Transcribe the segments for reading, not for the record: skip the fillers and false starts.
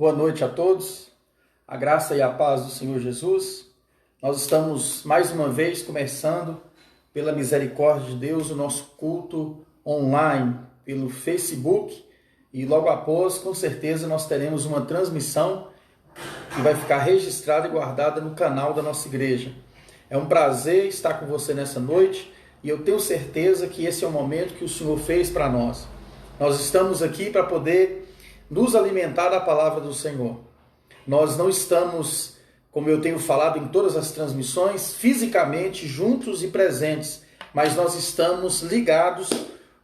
Boa noite a todos, a graça e a paz do Senhor Jesus. Nós estamos mais uma vez começando, pela misericórdia de Deus, o nosso culto online pelo Facebook e logo após, com certeza, nós teremos uma transmissão que vai ficar registrada e guardada no canal da nossa igreja. É um prazer estar com você nessa noite e eu tenho certeza que esse é o momento que o Senhor fez para nós. Nós estamos aqui para poder nos alimentar da palavra do Senhor. Nós não estamos, como eu tenho falado em todas as transmissões, fisicamente juntos e presentes, mas nós estamos ligados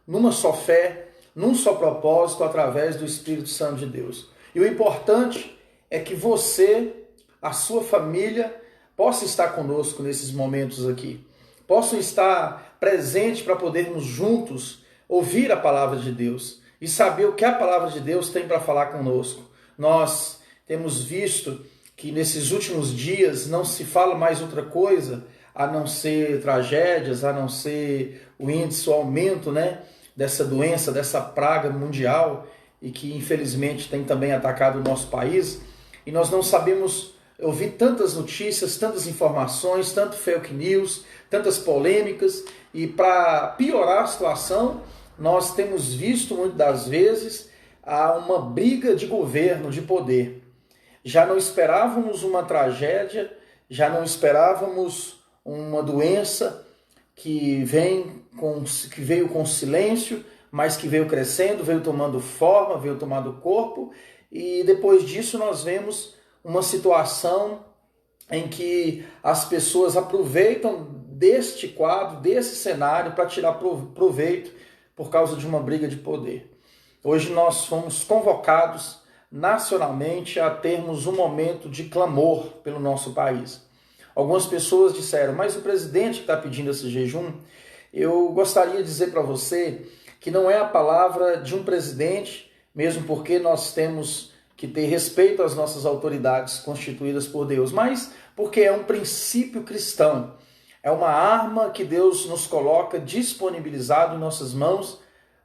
numa só fé, num só propósito, através do Espírito Santo de Deus. E o importante é que você, a sua família, possa estar conosco nesses momentos aqui. Possam estar presentes para podermos juntos ouvir a palavra de Deus e saber o que a palavra de Deus tem para falar conosco. Nós temos visto que nesses últimos dias não se fala mais outra coisa a não ser tragédias, a não ser o índice, o aumento, dessa doença, dessa praga mundial e que infelizmente tem também atacado o nosso país. E nós não sabemos ouvir tantas notícias, tantas informações, tanto fake news, tantas polêmicas, e para piorar a situação, nós temos visto muitas das vezes uma briga de governo, de poder. Já não esperávamos uma tragédia, já não esperávamos uma doença que veio com silêncio, mas que veio crescendo, veio tomando forma, veio tomando corpo, e depois disso nós vemos uma situação em que as pessoas aproveitam deste quadro, desse cenário, para tirar proveito por causa de uma briga de poder. Hoje nós fomos convocados nacionalmente a termos um momento de clamor pelo nosso país. Algumas pessoas disseram, mas o presidente que está pedindo esse jejum, eu gostaria de dizer para você que não é a palavra de um presidente, mesmo porque nós temos que ter respeito às nossas autoridades constituídas por Deus, mas porque é um princípio cristão. É uma arma que Deus nos coloca disponibilizado em nossas mãos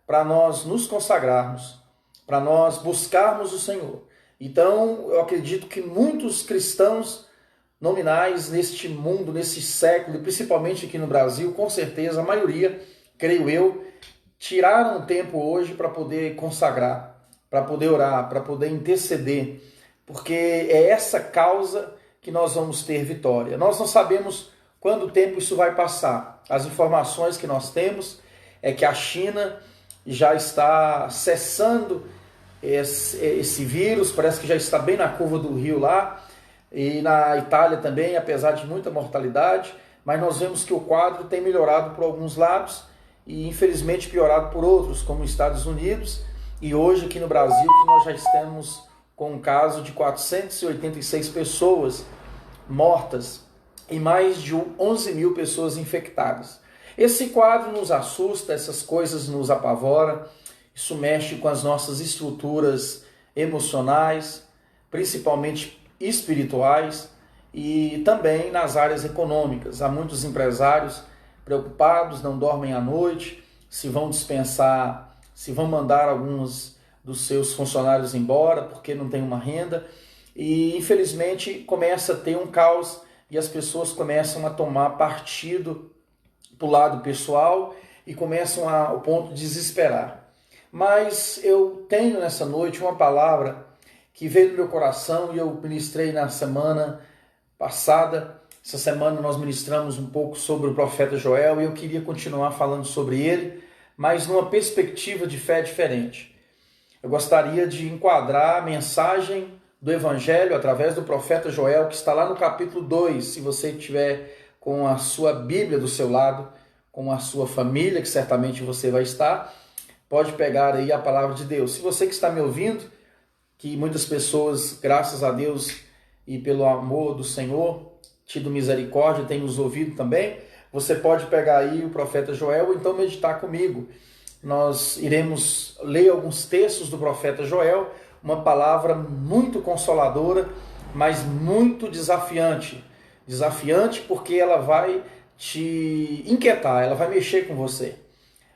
para nós nos consagrarmos, para nós buscarmos o Senhor. Então, eu acredito que muitos cristãos nominais neste mundo, nesse século, e principalmente aqui no Brasil, com certeza, a maioria, creio eu, tiraram um tempo hoje para poder consagrar, para poder orar, para poder interceder, porque é essa causa que nós vamos ter vitória. Nós não sabemos quando tempo isso vai passar. As informações que nós temos é que a China já está cessando esse vírus, parece que já está bem na curva do rio lá, e na Itália também, apesar de muita mortalidade, mas nós vemos que o quadro tem melhorado por alguns lados e infelizmente piorado por outros, como os Estados Unidos, e hoje aqui no Brasil que nós já estamos com um caso de 486 pessoas mortas e mais de 11 mil pessoas infectadas. Esse quadro nos assusta, essas coisas nos apavoram, isso mexe com as nossas estruturas emocionais, principalmente espirituais e também nas áreas econômicas. Há muitos empresários preocupados, não dormem à noite, se vão dispensar, se vão mandar alguns dos seus funcionários embora porque não tem uma renda e infelizmente começa a ter um caos e as pessoas começam a tomar partido para o lado pessoal e começam ao ponto de desesperar. Mas eu tenho nessa noite uma palavra que veio do meu coração e eu ministrei na semana passada. Essa semana nós ministramos um pouco sobre o profeta Joel e eu queria continuar falando sobre ele, mas numa perspectiva de fé diferente. Eu gostaria de enquadrar a mensagem do Evangelho através do profeta Joel, que está lá no capítulo 2, se você tiver com a sua Bíblia do seu lado, com a sua família, que certamente você vai estar, pode pegar aí a palavra de Deus. Se você que está me ouvindo, que muitas pessoas, graças a Deus e pelo amor do Senhor, tido misericórdia, tem nos ouvido também, você pode pegar aí o profeta Joel ou então meditar comigo. Nós iremos ler alguns textos do profeta Joel, uma palavra muito consoladora, mas muito desafiante. Desafiante porque ela vai te inquietar, ela vai mexer com você.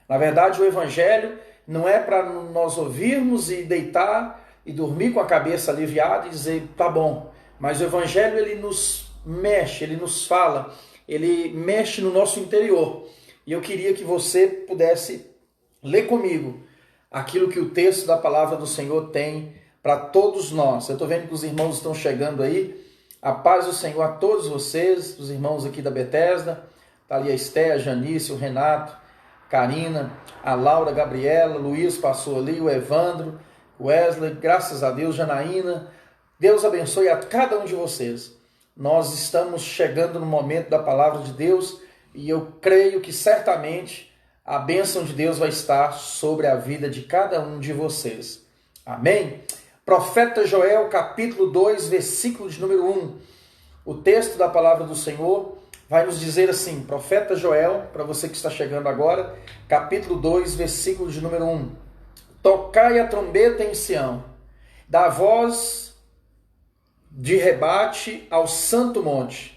Na verdade, o Evangelho não é para nós ouvirmos e deitar e dormir com a cabeça aliviada e dizer, tá bom, mas o Evangelho ele nos mexe, ele nos fala, ele mexe no nosso interior. E eu queria que você pudesse ler comigo aquilo que o texto da palavra do Senhor tem para todos nós. Eu estou vendo que os irmãos estão chegando aí. A paz do Senhor a todos vocês, os irmãos aqui da Bethesda. Está ali a Esté, a Janice, o Renato, Karina, a Laura, a Gabriela, Luiz passou ali, o Evandro, o Wesley, graças a Deus, Janaína. Deus abençoe a cada um de vocês. Nós estamos chegando no momento da palavra de Deus e eu creio que certamente a bênção de Deus vai estar sobre a vida de cada um de vocês. Amém? Profeta Joel, capítulo 2, versículo de número 1. O texto da palavra do Senhor vai nos dizer assim, profeta Joel, para você que está chegando agora, capítulo 2, versículo de número 1. Tocai a trombeta em Sião, dá voz de rebate ao santo monte.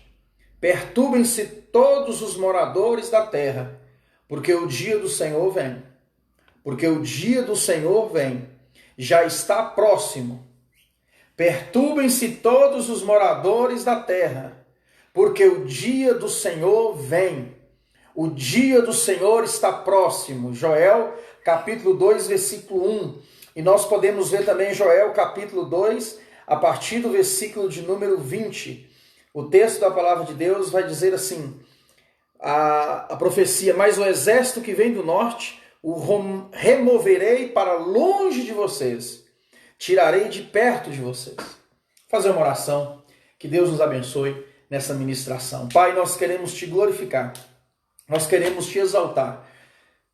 Perturbem-se todos os moradores da terra, porque o dia do Senhor vem. Porque o dia do Senhor vem, já está próximo. Perturbem-se todos os moradores da terra, porque o dia do Senhor vem. O dia do Senhor está próximo. Joel, capítulo 2, versículo 1. E nós podemos ver também Joel, capítulo 2, a partir do versículo de número 20. O texto da palavra de Deus vai dizer assim, a profecia, mas o exército que vem do norte, o removerei para longe de vocês, tirarei de perto de vocês. Vou fazer uma oração, que Deus nos abençoe nessa ministração. Pai, nós queremos te glorificar, nós queremos te exaltar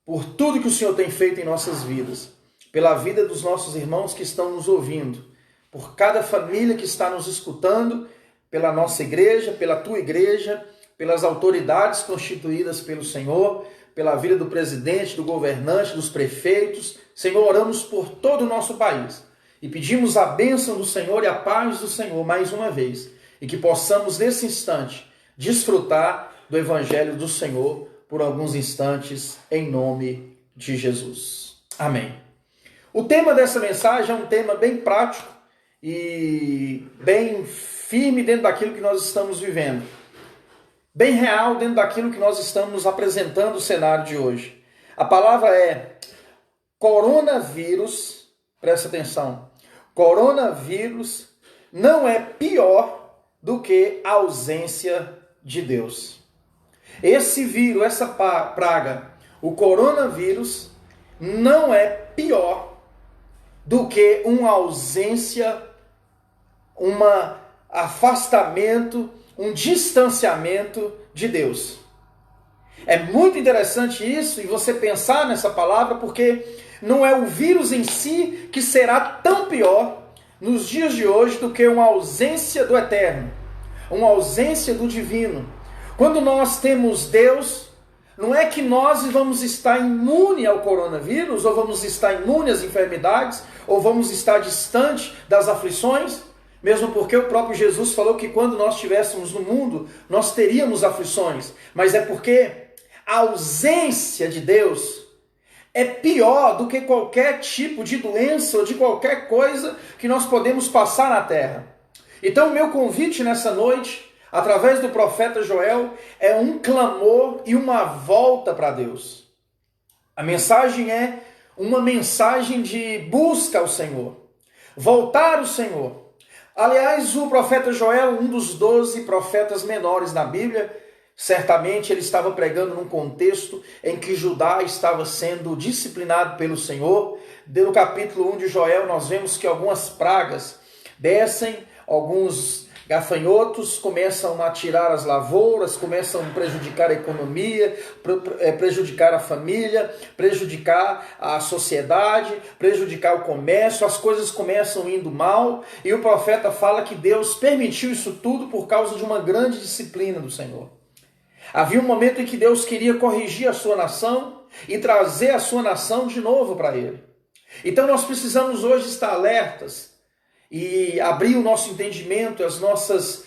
por tudo que o Senhor tem feito em nossas vidas, pela vida dos nossos irmãos que estão nos ouvindo, por cada família que está nos escutando, pela nossa igreja, pela tua igreja, pelas autoridades constituídas pelo Senhor, pela vida do presidente, do governante, dos prefeitos. Senhor, oramos por todo o nosso país e pedimos a bênção do Senhor e a paz do Senhor mais uma vez e que possamos nesse instante desfrutar do Evangelho do Senhor por alguns instantes em nome de Jesus. Amém. O tema dessa mensagem é um tema bem prático e bem firme dentro daquilo que nós estamos vivendo. Bem real dentro daquilo que nós estamos apresentando o cenário de hoje. A palavra é coronavírus, presta atenção, coronavírus não é pior do que a ausência de Deus. Esse vírus, essa praga, o coronavírus, não é pior do que uma ausência, um afastamento, um distanciamento de Deus. É muito interessante isso e você pensar nessa palavra, porque não é o vírus em si que será tão pior nos dias de hoje do que uma ausência do eterno, uma ausência do divino. Quando nós temos Deus, não é que nós vamos estar imune ao coronavírus, ou vamos estar imune às enfermidades, ou vamos estar distante das aflições, mesmo porque o próprio Jesus falou que quando nós estivéssemos no mundo, nós teríamos aflições. Mas é porque a ausência de Deus é pior do que qualquer tipo de doença ou de qualquer coisa que nós podemos passar na terra. Então, o meu convite nessa noite, através do profeta Joel, é um clamor e uma volta para Deus. A mensagem é uma mensagem de busca ao Senhor, voltar ao Senhor. Aliás, o profeta Joel, um dos 12 profetas menores na Bíblia, certamente ele estava pregando num contexto em que Judá estava sendo disciplinado pelo Senhor. No capítulo 1 de Joel, nós vemos que algumas pragas descem, alguns gafanhotos começam a tirar as lavouras, começam a prejudicar a economia, prejudicar a família, prejudicar a sociedade, prejudicar o comércio, as coisas começam indo mal, e o profeta fala que Deus permitiu isso tudo por causa de uma grande disciplina do Senhor. Havia um momento em que Deus queria corrigir a sua nação e trazer a sua nação de novo para Ele. Então nós precisamos hoje estar alertas e abrir o nosso entendimento, as nossas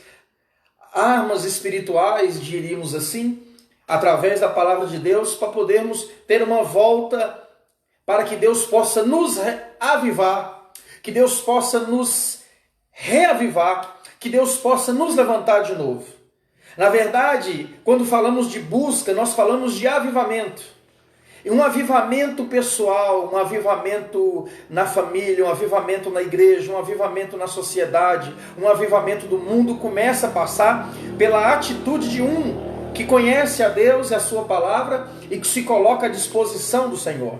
armas espirituais, diríamos assim, através da palavra de Deus, para podermos ter uma volta, para que Deus possa nos avivar que Deus possa nos reavivar, que Deus possa nos levantar de novo. Na verdade, quando falamos de busca, nós falamos de avivamento. E um avivamento pessoal, um avivamento na família, um avivamento na igreja, um avivamento na sociedade, um avivamento do mundo começa a passar pela atitude de um que conhece a Deus e a sua palavra e que se coloca à disposição do Senhor.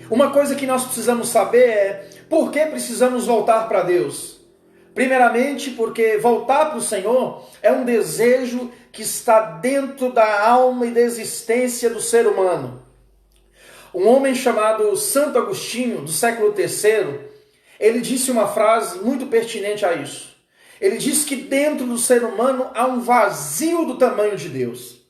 Uma coisa que nós precisamos saber é por que precisamos voltar para Deus. Primeiramente, porque voltar para o Senhor é um desejo que está dentro da alma e da existência do ser humano. Um homem chamado Santo Agostinho, do século III, ele disse uma frase muito pertinente a isso. Ele disse que dentro do ser humano há um vazio do tamanho de Deus.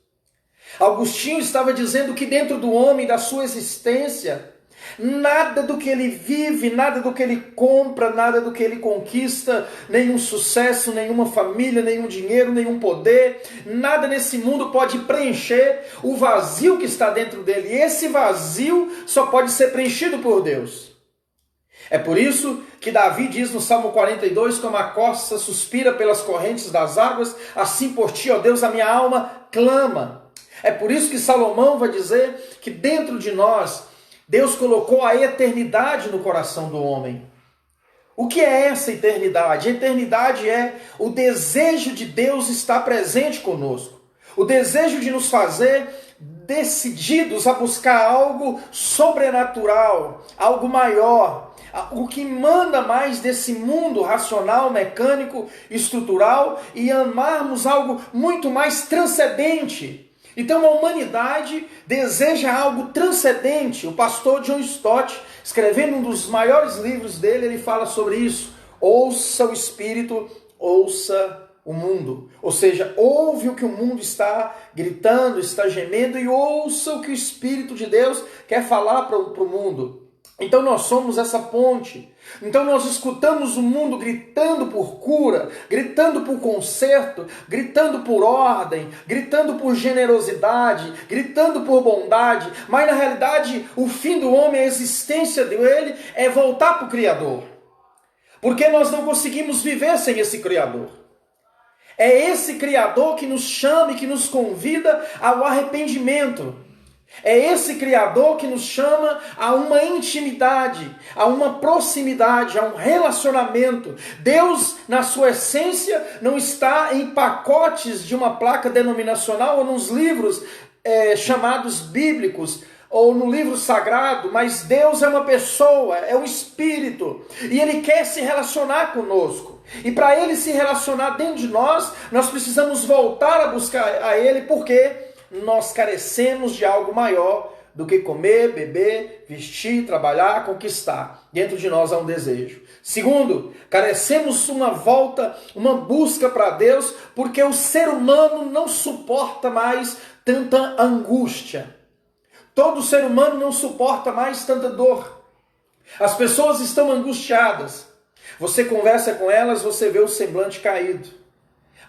Agostinho estava dizendo que dentro do homem, da sua existência, nada do que ele vive, nada do que ele compra, nada do que ele conquista, nenhum sucesso, nenhuma família, nenhum dinheiro, nenhum poder, nada nesse mundo pode preencher o vazio que está dentro dele. E esse vazio só pode ser preenchido por Deus. É por isso que Davi diz no Salmo 42, como a corça suspira pelas correntes das águas, assim por ti, ó Deus, a minha alma clama. É por isso que Salomão vai dizer que dentro de nós, Deus colocou a eternidade no coração do homem. O que é essa eternidade? A eternidade é o desejo de Deus estar presente conosco. O desejo de nos fazer decididos a buscar algo sobrenatural, algo maior, o que manda mais desse mundo racional, mecânico, estrutural e amarmos algo muito mais transcendente. Então a humanidade deseja algo transcendente. O pastor John Stott, escrevendo um dos maiores livros dele, ele fala sobre isso. Ouça o Espírito, ouça o mundo. Ou seja, ouve o que o mundo está gritando, está gemendo e ouça o que o Espírito de Deus quer falar para o mundo. Então nós somos essa ponte. Então nós escutamos o mundo gritando por cura, gritando por conserto, gritando por ordem, gritando por generosidade, gritando por bondade. Mas na realidade o fim do homem, a existência dele é voltar para o Criador. Porque nós não conseguimos viver sem esse Criador. É esse Criador que nos chama e que nos convida ao arrependimento. É esse Criador que nos chama a uma intimidade, a uma proximidade, a um relacionamento. Deus, na sua essência, não está em pacotes de uma placa denominacional ou nos livros chamados bíblicos, ou no livro sagrado, mas Deus é uma pessoa, é um Espírito, e Ele quer se relacionar conosco. E para Ele se relacionar dentro de nós, nós precisamos voltar a buscar a Ele, porque nós carecemos de algo maior do que comer, beber, vestir, trabalhar, conquistar. Dentro de nós há um desejo. Segundo, carecemos uma volta, uma busca para Deus, porque o ser humano não suporta mais tanta angústia. Todo ser humano não suporta mais tanta dor. As pessoas estão angustiadas. Você conversa com elas, você vê o semblante caído.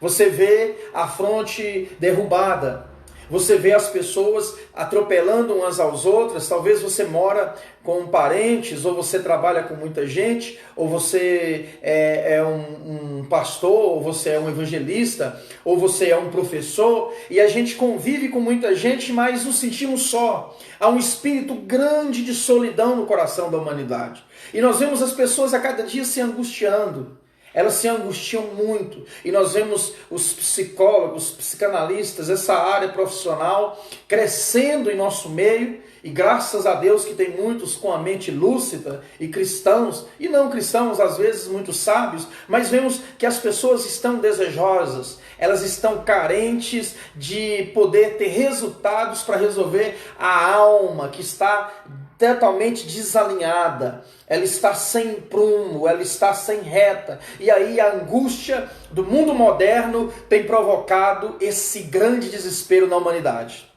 Você vê a fronte derrubada. Você vê as pessoas atropelando umas às outras. Talvez você mora com parentes, ou você trabalha com muita gente, ou você é um pastor, ou você é um evangelista, ou você é um professor, e a gente convive com muita gente, mas nos sentimos só. Há um espírito grande de solidão no coração da humanidade. E nós vemos as pessoas a cada dia se angustiando. Elas se angustiam muito. E nós vemos os psicólogos, os psicanalistas, essa área profissional crescendo em nosso meio. E graças a Deus que tem muitos com a mente lúcida e cristãos, e não cristãos, às vezes muito sábios, mas vemos que as pessoas estão desejosas, elas estão carentes de poder ter resultados para resolver a alma que está totalmente desalinhada, ela está sem prumo, ela está sem reta, e aí a angústia do mundo moderno tem provocado esse grande desespero na humanidade.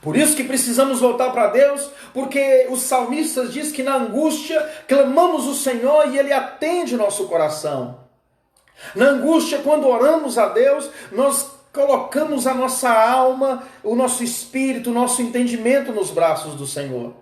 Por isso que precisamos voltar para Deus, porque os salmistas dizem que na angústia clamamos o Senhor e Ele atende o nosso coração. Na angústia, quando oramos a Deus, nós colocamos a nossa alma, o nosso espírito, o nosso entendimento nos braços do Senhor.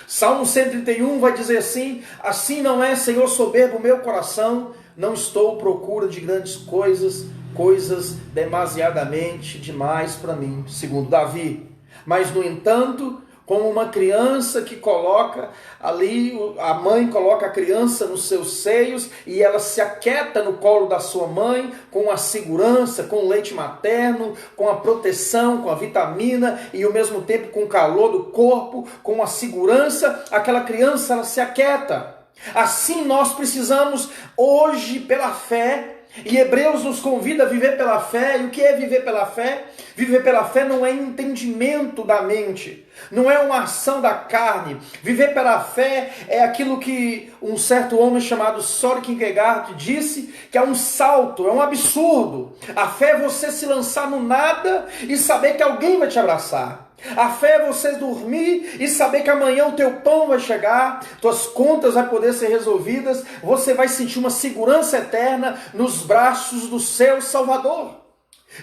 Salmo 131 vai dizer assim: assim não é, Senhor, soberbo o meu coração, não estou à procura de grandes coisas, coisas demasiadamente demais para mim, segundo Davi. Mas, no entanto, como uma criança que coloca ali, a mãe coloca a criança nos seus seios e ela se aquieta no colo da sua mãe com a segurança, com o leite materno, com a proteção, com a vitamina e ao mesmo tempo com o calor do corpo, com a segurança, aquela criança ela se aquieta. Assim nós precisamos hoje pela fé. E Hebreus nos convida a viver pela fé. E o que é viver pela fé? Viver pela fé não é entendimento da mente, não é uma ação da carne. Viver pela fé é aquilo que um certo homem chamado Søren Kierkegaard disse, que é um salto, é um absurdo. A fé é você se lançar no nada e saber que alguém vai te abraçar. A fé é você dormir e saber que amanhã o teu pão vai chegar, tuas contas vão poder ser resolvidas, você vai sentir uma segurança eterna nos braços do seu Salvador.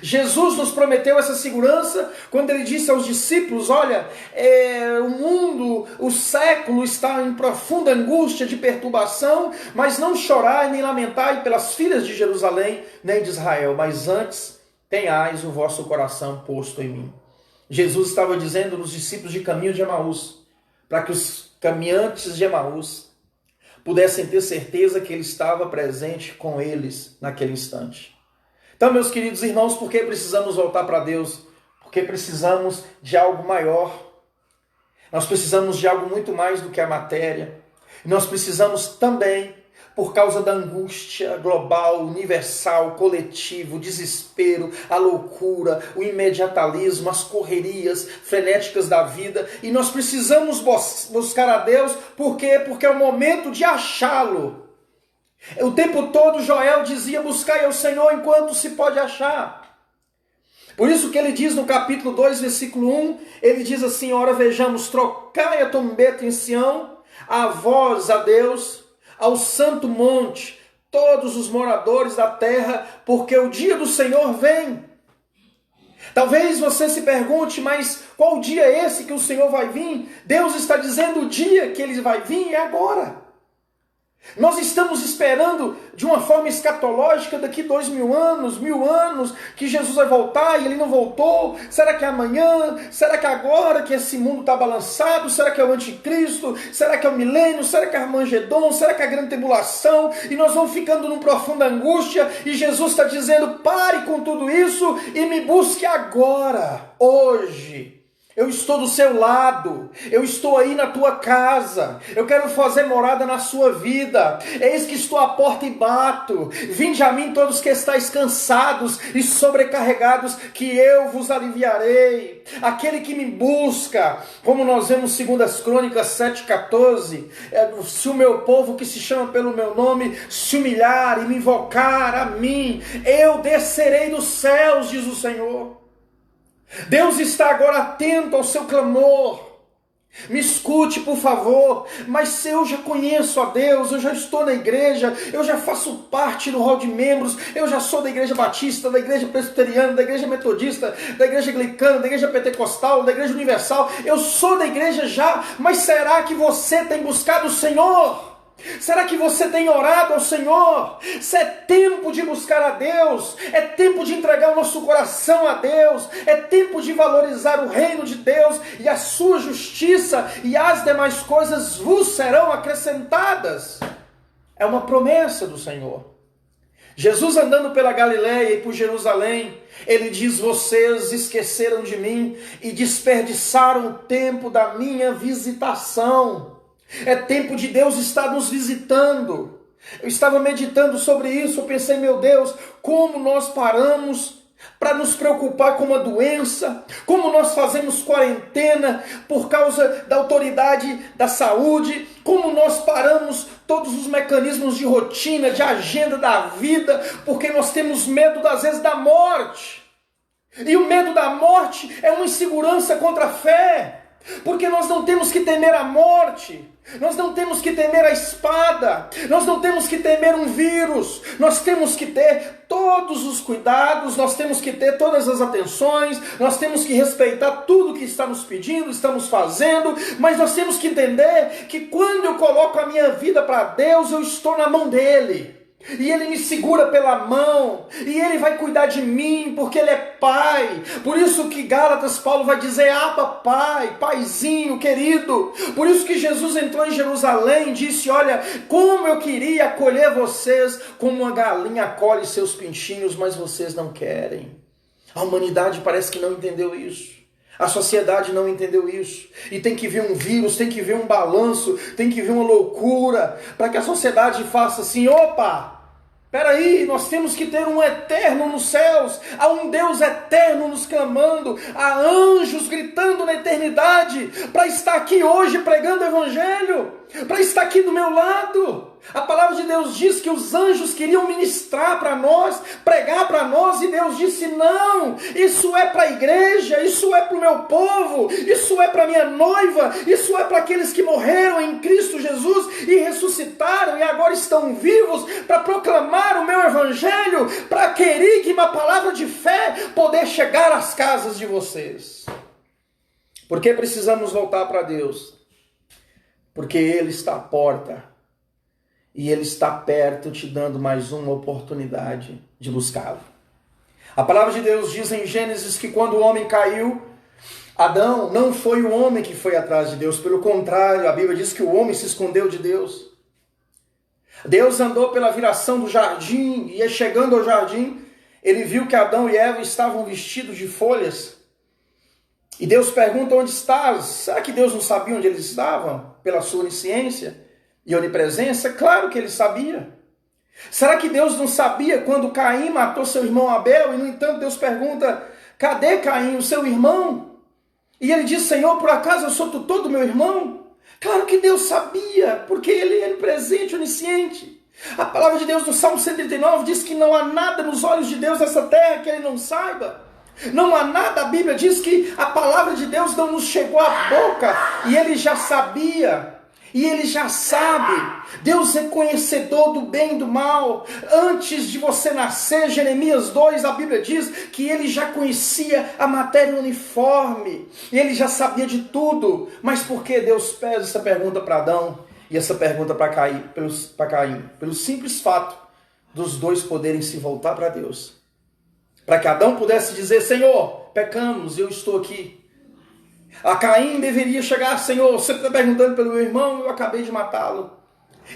Jesus nos prometeu essa segurança quando ele disse aos discípulos: olha, o mundo, o século está em profunda angústia de perturbação, mas não chorai nem lamentai pelas filhas de Jerusalém nem de Israel, mas antes tenhais o vosso coração posto em mim. Jesus estava dizendo nos discípulos de caminho de Emaús, para que os caminhantes de Emaús pudessem ter certeza que ele estava presente com eles naquele instante. Então, meus queridos irmãos, por que precisamos voltar para Deus? Porque precisamos de algo maior. Nós precisamos de algo muito mais do que a matéria. Nós precisamos também, por causa da angústia global, universal, coletivo, o desespero, a loucura, o imediatalismo, as correrias frenéticas da vida. E nós precisamos buscar a Deus, por quê? Porque é o momento de achá-lo. O tempo todo Joel dizia: buscai ao Senhor enquanto se pode achar. Por isso que ele diz no capítulo 2, versículo 1, ele diz assim: ora vejamos, trocai a trombeta em Sião, a voz a Deus, ao santo monte, todos os moradores da terra, porque o dia do Senhor vem. Talvez você se pergunte: mas qual dia é esse que o Senhor vai vir? Deus está dizendo: o dia que ele vai vir é agora. Nós estamos esperando de uma forma escatológica daqui 2000 anos, 1000 anos, que Jesus vai voltar e ele não voltou. Será que é amanhã? Será que é agora que esse mundo está balançado? Será que é o anticristo? Será que é o milênio? Será que é Armagedon? Será que é a grande tribulação? E nós vamos ficando numa profunda angústia e Jesus está dizendo: pare com tudo isso e me busque agora, hoje. Eu estou do seu lado, eu estou aí na tua casa, eu quero fazer morada na sua vida. Eis que estou à porta e bato. Vinde a mim todos que estáis cansados e sobrecarregados, que eu vos aliviarei. Aquele que me busca, como nós vemos em 2 Crônicas 7,14, se o meu povo que se chama pelo meu nome se humilhar e me invocar a mim, eu descerei dos céus, diz o Senhor. Deus está agora atento ao seu clamor. Me escute, por favor. Mas se eu já conheço a Deus, eu já estou na igreja, eu já faço parte do hall de membros, eu já sou da igreja batista, da igreja presbiteriana, da igreja metodista, da igreja anglicana, da igreja pentecostal, da igreja universal, eu sou da igreja já, mas será que você tem buscado o Senhor? Será que você tem orado ao Senhor? Se é tempo de buscar a Deus, é tempo de entregar o nosso coração a Deus, é tempo de valorizar o reino de Deus e a sua justiça, e as demais coisas vos serão acrescentadas. É uma promessa do Senhor. Jesus andando pela Galileia e por Jerusalém, ele diz: vocês esqueceram de mim e desperdiçaram o tempo da minha visitação. É tempo de Deus estar nos visitando. Eu estava meditando sobre isso, eu pensei: meu Deus, como nós paramos para nos preocupar com uma doença, como nós fazemos quarentena por causa da autoridade da saúde, como nós paramos todos os mecanismos de rotina, de agenda da vida, porque nós temos medo, às vezes, da morte. E o medo da morte é uma insegurança contra a fé. Porque nós não temos que temer a morte, nós não temos que temer a espada, nós não temos que temer um vírus, nós temos que ter todos os cuidados, nós temos que ter todas as atenções, nós temos que respeitar tudo que está nos pedindo, estamos fazendo, mas nós temos que entender que quando eu coloco a minha vida para Deus, eu estou na mão dele. E Ele me segura pela mão, e Ele vai cuidar de mim, porque Ele é Pai. Por isso que Gálatas, Paulo vai dizer, Abba, Pai, Paizinho, querido. Por isso que Jesus entrou em Jerusalém e disse, olha, como eu queria acolher vocês, como uma galinha acolhe seus pintinhos, mas vocês não querem. A humanidade parece que não entendeu isso. A sociedade não entendeu isso. E tem que vir um vírus, tem que vir um balanço, tem que vir uma loucura, para que a sociedade faça assim, opa, peraí, nós temos que ter um eterno nos céus, há um Deus eterno nos clamando, há anjos gritando na eternidade, para estar aqui hoje pregando o evangelho, para estar aqui do meu lado. A palavra de Deus diz que os anjos queriam ministrar para nós, pregar para nós, e Deus disse, não, isso é para a igreja, isso é para o meu povo, isso é para a minha noiva, isso é para aqueles que morreram em Cristo Jesus e ressuscitaram e agora estão vivos para proclamar o meu evangelho, para querigma, a palavra de fé, poder chegar às casas de vocês. Por que precisamos voltar para Deus? Porque Ele está à porta. E Ele está perto, te dando mais uma oportunidade de buscá-lo. A palavra de Deus diz em Gênesis que quando o homem caiu, Adão não foi o homem que foi atrás de Deus. Pelo contrário, a Bíblia diz que o homem se escondeu de Deus. Deus andou pela viração do jardim e chegando ao jardim, ele viu que Adão e Eva estavam vestidos de folhas. E Deus pergunta, onde estás? Será que Deus não sabia onde eles estavam? Pela sua onisciência e onipresença? Claro que ele sabia. Será que Deus não sabia quando Caim matou seu irmão Abel? E no entanto Deus pergunta, cadê Caim, o seu irmão? E ele diz, Senhor, por acaso eu sou tutor do meu irmão? Claro que Deus sabia, porque ele é onipresente, onisciente. A palavra de Deus no Salmo 139 diz que não há nada nos olhos de Deus nessa terra que ele não saiba. Não há nada, a Bíblia diz que a palavra de Deus não nos chegou à boca e ele já sabia. E ele já sabe, Deus é conhecedor do bem e do mal. Antes de você nascer, Jeremias 2, a Bíblia diz que ele já conhecia a matéria uniforme. Ele já sabia de tudo. Mas por que Deus fez essa pergunta para Adão e essa pergunta para Caim? Pelo simples fato dos dois poderem se voltar para Deus. Para que Adão pudesse dizer, Senhor, pecamos, eu estou aqui. A Caim deveria chegar, Senhor, você está perguntando pelo meu irmão, eu acabei de matá-lo.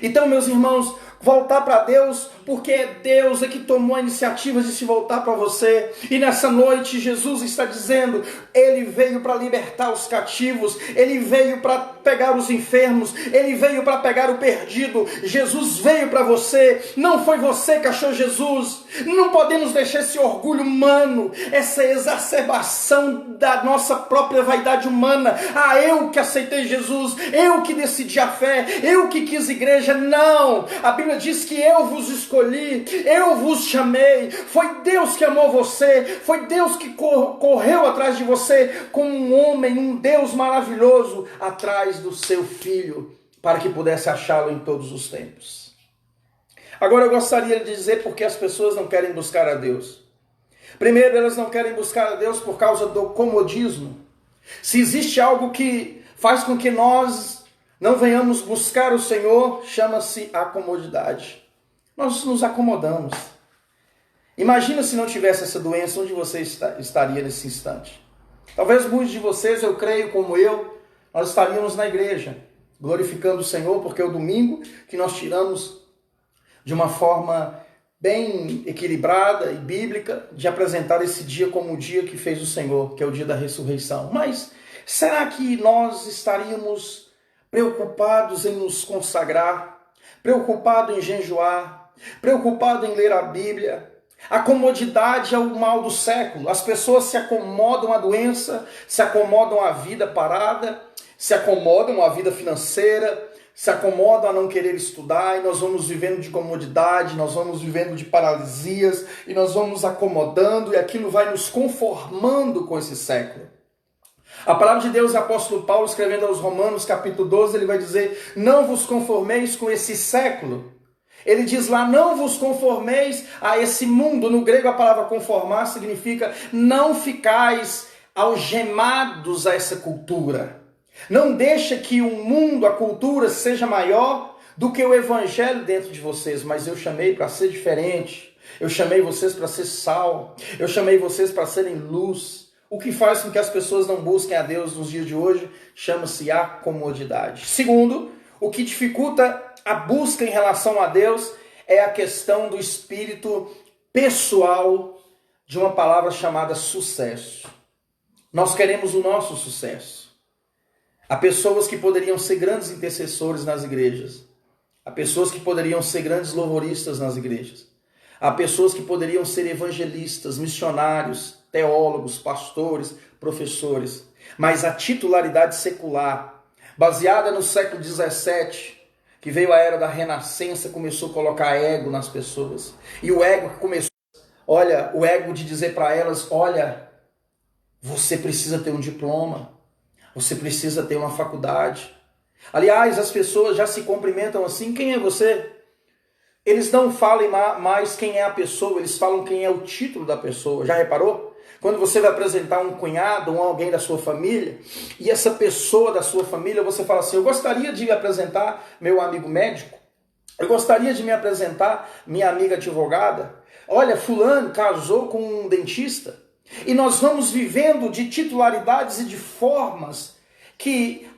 Então, meus irmãos, voltar para Deus, porque é Deus que tomou a iniciativa de se voltar para você. E nessa noite, Jesus está dizendo, Ele veio para libertar os cativos, Ele veio para pegar os enfermos, Ele veio para pegar o perdido. Jesus veio para você, não foi você que achou Jesus. Não podemos deixar esse orgulho humano, essa exacerbação da nossa própria vaidade humana. Ah, eu que aceitei Jesus, eu que decidi a fé, eu que quis igreja. Não, a Bíblia diz que eu vos escolhi, eu vos chamei, foi Deus que amou você, foi Deus que correu atrás de você como um homem, um Deus maravilhoso atrás do seu filho, para que pudesse achá-lo em todos os tempos. Agora eu gostaria de dizer porque as pessoas não querem buscar a Deus. Primeiro, elas não querem buscar a Deus por causa do comodismo. Se existe algo que faz com que nós não venhamos buscar o Senhor, chama-se a comodidade. Nós nos acomodamos. Imagina se não tivesse essa doença, onde você estaria nesse instante? Talvez muitos de vocês, eu creio, como eu, nós estaríamos na igreja, glorificando o Senhor, porque é o domingo que nós tiramos de uma forma bem equilibrada e bíblica, de apresentar esse dia como o dia que fez o Senhor, que é o dia da ressurreição. Mas será que nós estaríamos preocupados em nos consagrar, preocupados em jejuar, preocupados em ler a Bíblia? A comodidade é o mal do século. As pessoas se acomodam à doença, se acomodam à vida parada, se acomodam à vida financeira, se acomodam a não querer estudar, e nós vamos vivendo de comodidade, nós vamos vivendo de paralisias, e nós vamos acomodando, e aquilo vai nos conformando com esse século. A palavra de Deus, o apóstolo Paulo, escrevendo aos Romanos, capítulo 12, ele vai dizer: não vos conformeis com esse século. Ele diz lá: não vos conformeis a esse mundo. No grego, a palavra conformar significa não ficais algemados a essa cultura. Não deixa que o mundo, a cultura, seja maior do que o evangelho dentro de vocês. Mas eu chamei para ser diferente. Eu chamei vocês para ser sal. Eu chamei vocês para serem luz. O que faz com que as pessoas não busquem a Deus nos dias de hoje chama-se a comodidade. Segundo, o que dificulta a busca em relação a Deus é a questão do espírito pessoal de uma palavra chamada sucesso. Nós queremos o nosso sucesso. Há pessoas que poderiam ser grandes intercessores nas igrejas. Há pessoas que poderiam ser grandes louvoristas nas igrejas. Há pessoas que poderiam ser evangelistas, missionários, teólogos, pastores, professores. Mas a titularidade secular, baseada no século XVII, que veio a era da renascença, começou a colocar ego nas pessoas. E o ego começou, o ego de dizer para elas: olha, você precisa ter um diploma, você precisa ter uma faculdade. Aliás, as pessoas já se cumprimentam assim: quem é você? Eles não falam mais quem é a pessoa, eles falam quem é o título da pessoa. Já reparou? Quando você vai apresentar um cunhado ou alguém da sua família, e essa pessoa da sua família, você fala assim: eu gostaria de me apresentar meu amigo médico, eu gostaria de me apresentar minha amiga advogada. Olha, fulano casou com um dentista. E nós vamos vivendo de titularidades e de formas que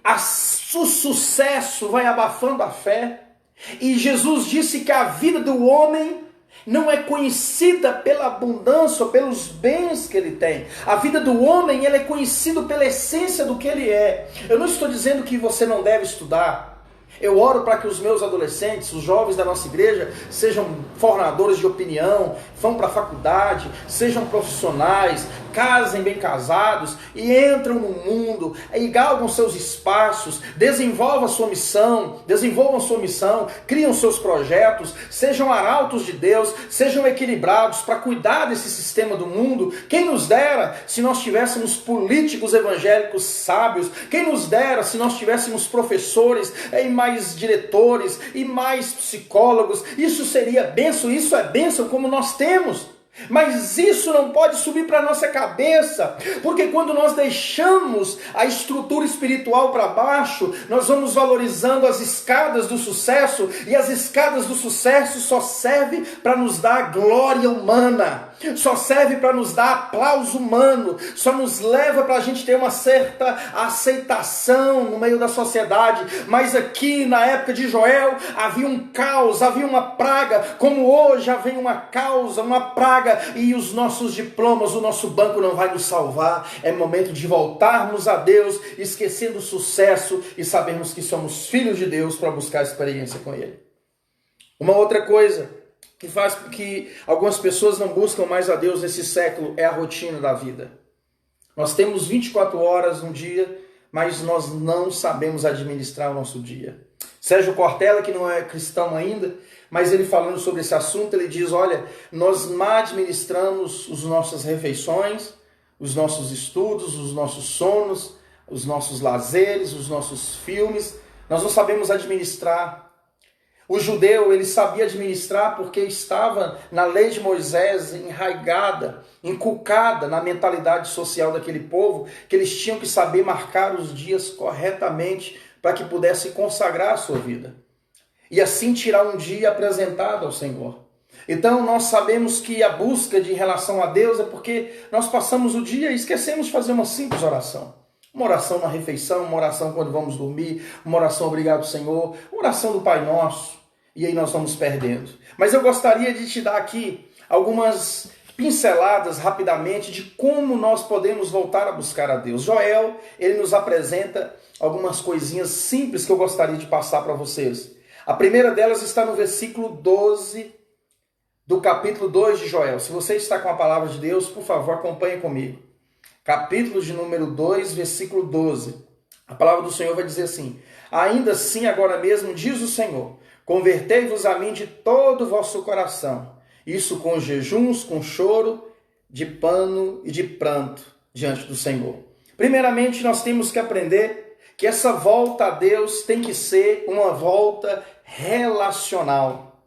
o sucesso vai abafando a fé. E Jesus disse que a vida do homem não é conhecida pela abundância ou pelos bens que ele tem. A vida do homem, ele é conhecido pela essência do que ele é. Eu não estou dizendo que você não deve estudar. Eu oro para que os meus adolescentes, os jovens da nossa igreja, sejam formadores de opinião, vão para a faculdade, sejam profissionais, casem bem casados e entram no mundo, e galgam seus espaços, desenvolvam sua missão, criam seus projetos, sejam arautos de Deus, sejam equilibrados para cuidar desse sistema do mundo. Quem nos dera se nós tivéssemos políticos evangélicos sábios, quem nos dera se nós tivéssemos professores e mais diretores e mais psicólogos. Isso seria bênção, isso é bênção como nós temos. Mas isso não pode subir para a nossa cabeça, porque quando nós deixamos a estrutura espiritual para baixo, nós vamos valorizando as escadas do sucesso, e as escadas do sucesso só servem para nos dar glória humana, só serve para nos dar aplauso humano, só nos leva para a gente ter uma certa aceitação no meio da sociedade. Mas aqui na época de Joel havia um caos, havia uma praga, como hoje havia uma causa, uma praga, e os nossos diplomas, o nosso banco não vai nos salvar. É momento de voltarmos a Deus, esquecendo o sucesso e sabermos que somos filhos de Deus para buscar experiência com Ele. Uma outra coisa que faz com que algumas pessoas não buscam mais a Deus nesse século é a rotina da vida. Nós temos 24 horas no dia, mas nós não sabemos administrar o nosso dia. Sérgio Cortella, que não é cristão ainda, mas ele falando sobre esse assunto, ele diz: olha, nós mal administramos as nossas refeições, os nossos estudos, os nossos sonos, os nossos lazeres, os nossos filmes, nós não sabemos administrar. O judeu, ele sabia administrar porque estava na lei de Moisés enraigada, inculcada na mentalidade social daquele povo, que eles tinham que saber marcar os dias corretamente para que pudesse consagrar a sua vida. E assim tirar um dia apresentado ao Senhor. Então nós sabemos que a busca de relação a Deus é porque nós passamos o dia e esquecemos de fazer uma simples oração. Uma oração na refeição, uma oração quando vamos dormir, uma oração obrigado Senhor, uma oração do Pai Nosso. E aí nós vamos perdendo. Mas eu gostaria de te dar aqui algumas pinceladas rapidamente de como nós podemos voltar a buscar a Deus. Joel, ele nos apresenta algumas coisinhas simples que eu gostaria de passar para vocês. A primeira delas está no versículo 12 do capítulo 2 de Joel. Se você está com a palavra de Deus, por favor, acompanhe comigo. Capítulo de número 2, versículo 12. A palavra do Senhor vai dizer assim: ainda assim, agora mesmo, diz o Senhor, convertei-vos a mim de todo o vosso coração, isso com jejuns, com choro, de pano e de pranto diante do Senhor. Primeiramente, nós temos que aprender que essa volta a Deus tem que ser uma volta relacional.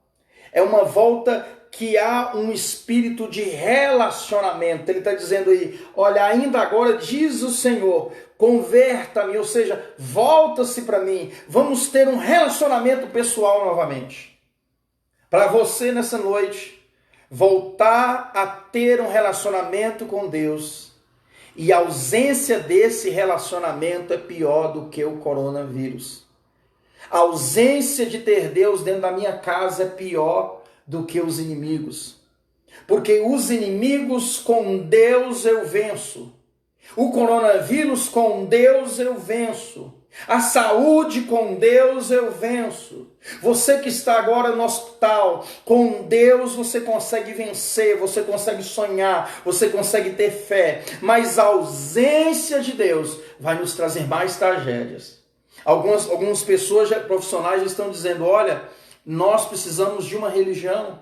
É uma volta que há um espírito de relacionamento. Ele está dizendo aí, olha, ainda agora diz o Senhor, converta-me, ou seja, volta-se para mim. Vamos ter um relacionamento pessoal novamente. Para você nessa noite, voltar a ter um relacionamento com Deus. E a ausência desse relacionamento é pior do que o coronavírus. A ausência de ter Deus dentro da minha casa é pior do que os inimigos. Porque os inimigos com Deus eu venço. O coronavírus com Deus eu venço. A saúde com Deus eu venço. Você que está agora no hospital, com Deus você consegue vencer, você consegue sonhar, você consegue ter fé. Mas a ausência de Deus vai nos trazer mais tragédias. Algumas pessoas profissionais estão dizendo, olha, nós precisamos de uma religião.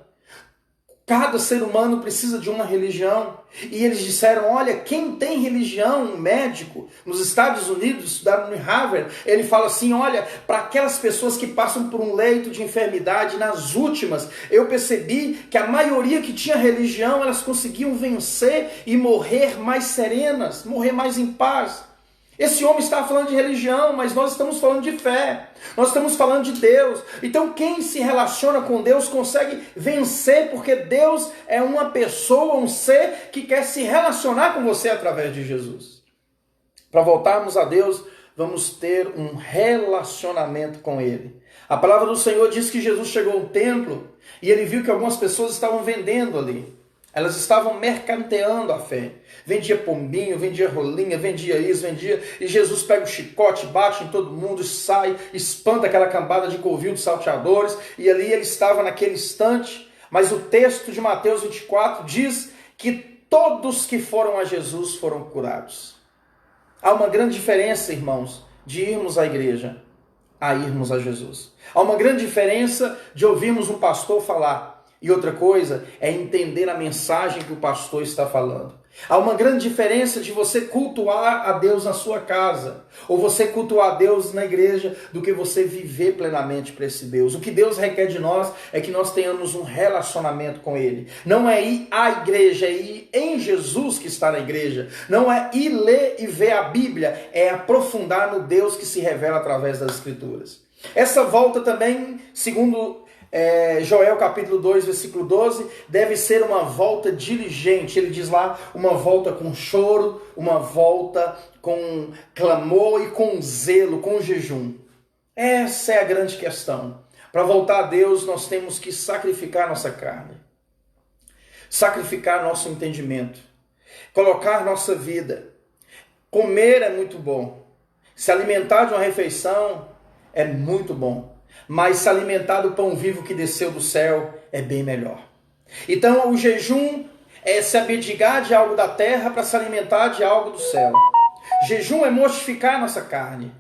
Cada ser humano precisa de uma religião. E eles disseram, olha, quem tem religião, um médico, nos Estados Unidos, estudaram em Harvard, ele fala assim, olha, para aquelas pessoas que passam por um leito de enfermidade, nas últimas, eu percebi que a maioria que tinha religião, elas conseguiam vencer e morrer mais serenas, morrer mais em paz. Esse homem está falando de religião, mas nós estamos falando de fé. Nós estamos falando de Deus. Então quem se relaciona com Deus consegue vencer, porque Deus é uma pessoa, um ser que quer se relacionar com você através de Jesus. Para voltarmos a Deus, vamos ter um relacionamento com Ele. A palavra do Senhor diz que Jesus chegou ao templo e Ele viu que algumas pessoas estavam vendendo ali. Elas estavam mercanteando a fé. Vendia pombinho, vendia rolinha, vendia isso, vendia. E Jesus pega o chicote, bate em todo mundo, sai, espanta aquela cambada de covil de salteadores. E ali ele estava naquele instante. Mas o texto de Mateus 24 diz que todos que foram a Jesus foram curados. Há uma grande diferença, irmãos, de irmos à igreja a irmos a Jesus. Há uma grande diferença de ouvirmos um pastor falar. E outra coisa é entender a mensagem que o pastor está falando. Há uma grande diferença de você cultuar a Deus na sua casa, ou você cultuar a Deus na igreja, do que você viver plenamente para esse Deus. O que Deus requer de nós é que nós tenhamos um relacionamento com Ele. Não é ir à igreja, é ir em Jesus que está na igreja. Não é ir ler e ver a Bíblia, é aprofundar no Deus que se revela através das Escrituras. Essa volta também, segundo Joel capítulo 2, versículo 12, deve ser uma volta diligente. Ele diz lá, uma volta com choro, uma volta com clamor e com zelo, com jejum. Essa é a grande questão. Para voltar a Deus, nós temos que sacrificar nossa carne, sacrificar nosso entendimento, colocar nossa vida. Comer é muito bom, se alimentar de uma refeição é muito bom. Mas se alimentar do pão vivo que desceu do céu é bem melhor. Então o jejum é se abdicar de algo da terra para se alimentar de algo do céu. Jejum é mortificar nossa carne.